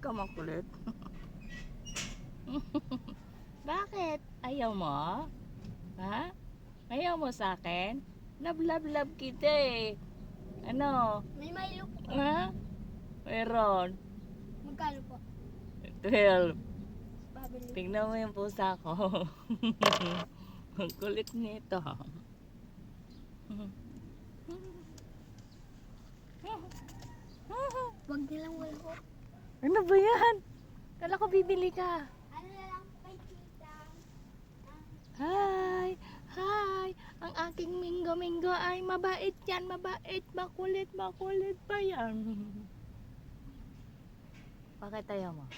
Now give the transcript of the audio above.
ka makulit. Bakit? Ayaw mo? Ha? Ayaw mo sa akin? Love kita eh. Ano? May Milo po. Ha? Meron. Magkano po? 12. Babili. Tingnan mo yung pusa ko. Ang kulit nito. Wag nilang wala po. Ano ba yan? Kala ko bibili ka. Ano na lang po kay tita? Hi! Hi! Ang aking minggo ay mabait yan, mabait. Makulit pa yan. Bakit ayaw mo?